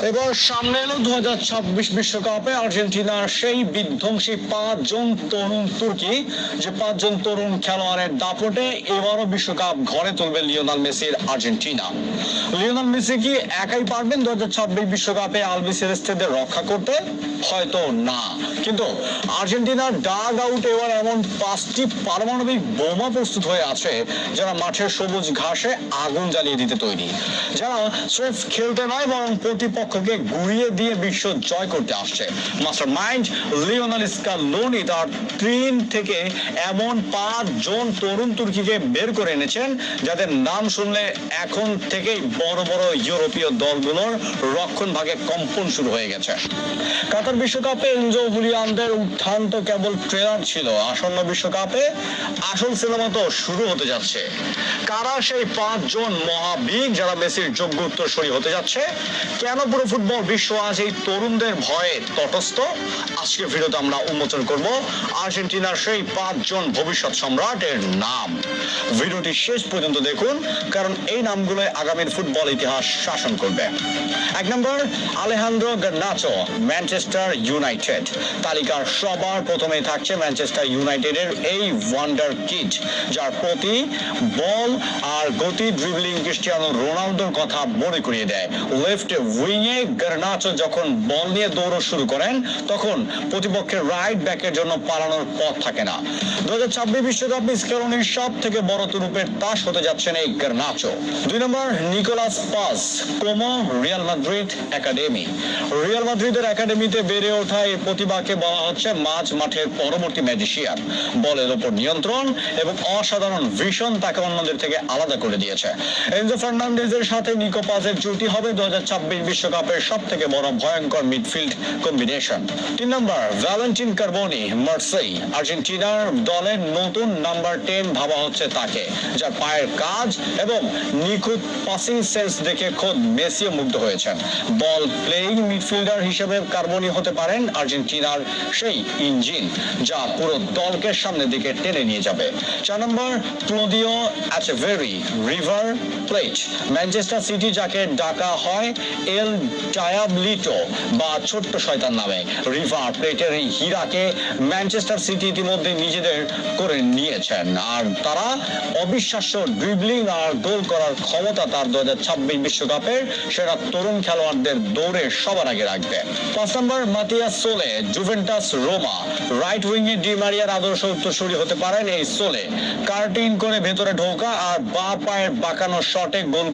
এবার সামনে এলো 2026 বিশ্বকাপে আর্জেন্টিনার সেই বিধ্বংসী 5 জন তরুণ তুর্কি, যে 5 জন তরুণ খেলোয়াড়ের দাপটে এবারও বিশ্বকাপ ঘরে তুলবে লিওনেল মেসির আর্জেন্টিনা। লিওনেল মেসি কি একাই পারবেন 2026 বিশ্বকাপে আলবিসেলেস্তেদের রক্ষা করতে? হয়তো না, কিন্তু আর্জেন্টিনার ডাগ আউট এবার এমন 5টি পারমাণবিক বোমা প্রস্তুত হয়ে আছে যারা মাঠের সবুজ ঘাসে আগুন জ্বালিয়ে দিতে তৈরি, যারা স্রেফ খেলতে নয় বরং প্রতিপক্ষকে গুড়িয়ে দিয়ে বিশ্ব জয় করতে আসছে। মাস্টার মাইন্ড লিওনেল স্কালোনি তার টিম থেকে এমন 5 জন তরুণ তুর্কিকে বের করে এনেছেন যাদের নাম শুনলে এখন থেকেই বড় বড় ইউরোপীয় দলগুলোর রক্ষণ ভাগে কম্পন শুরু হয়ে গেছে। কাতার বিশ্বকাপে এনজো হুলিয়ানদের উত্থান তো কেবল ট্রেলার ছিল, আসন্ন বিশ্বকাপে আসল সিনেমা তো শুরু হতে যাচ্ছে। কারা সেই 5 জন মহাবীর যারা মেসির যোগ্য উত্তরসূরি হতে যাচ্ছে? কেন পুরো ফুটবল বিশ্ব আজ এই তরুণদের ভয়ে তটস্থ? আজকের ভিডিওতে আমরা উন্মোচন করব আর্জেন্টিনার সেই 5 জন ভবিষ্যৎ সম্রাটের নাম। ভিডিওটি শেষ পর্যন্ত দেখুন, কারণ এই নামগুলো আগামীর ফুটবল ইতিহাস শাসন করবে। 1 নম্বর, আলেহান্দ্রো গার্নাচো, ম্যানচেস্টার ইউনাইটেড। তালিকার সবার প্রথমে থাকছে ম্যানচেস্টার ইউনাইটেডের এই ওয়ান্ডার কিড, যার প্রতি বল আর গতি ড্রিবলিং ক্রিস্টিয়ানো রোনালদোর কথা মনে করিয়ে দেয়। লেফট উইংয়ে গার্নাচো যখন বল নিয়ে দৌড় শুরু করেন তখন প্রতিপক্ষের রাইট ব্যাকের জন্য পালানোর পথ থাকে না। 2026 বিশ্বকাপে স্কেলোনির সব থেকে বড় তুরুপের তাস হতে যাচ্ছেন এই গার্নাচো। 2 নম্বর, Nicolas Paz, Como, Real Madrid academy. Real মাদ্রিদের একাডেমিতে বেড়ে ওঠা এই প্রতিভাকে বলা হচ্ছে মাঝ মাঠের পরবর্তী ম্যাজিশিয়ান। বলের উপর নিয়ন্ত্রণ এবং অসাধারণ ভিশন তাকে অন্যদের থেকে আলাদা করে দিয়েছে। এনজো ফার্নান্ডেজের সাথে নিকো পাসের জুটি হবে 2026 বিশ্বকাপের সব থেকে বড় ভয়ঙ্কর মিডফিল্ড কম্বিনেশন। 3 নম্বর, ভ্যালেন্টিন কার্বোনি, মার্সেই। আর্জেন্টিনার দলের নতুন নাম্বার 10 ভাবা হচ্ছে তাকে, যার পায়ের কাজ এবং নিখুঁত পাসিং সেন্স দেখে খোদ মেসিও মুগ্ধ হয়েছেন। বল প্লেইং মিডফিল্ডার হিসেবে কার্বোনি হতে পারেন আর্জেন্টিনার সেই ইঞ্জিন যা পুরো দলকে সামনের দিকে টেনে নিয়ে যাবে। 4 নম্বর, Claudio Echeverri, River Plate. Manchester City যাকে ডাকা হয় এল ডায়াবলিটো বা ছোট্ট শয়তান নামে, রিভার প্লেটের এই হীরাকে ম্যানচেস্টার সিটি ইতিমধ্যে নিজেদের করে নিয়েছেন, আর তারা অবিশ্বাস্য ড্রিবলিং আর গোল করার ক্ষমতা তার 2026 বিশ্বকাপের সেরা তরুণ খেলোয়াড়দের দৌড়ে সবার আগে রাখবে। 5 নম্বর, Matias Soulé, Juventus Roma. Right উইংয়ে ডি মারিয়ার আদর্শ উত্তরসূরি হতে পারেন এই সোলে। কার্টিং করে ভেতরে ঢোকা আর বাঁ পায়ের বাঁকানো শটে গোল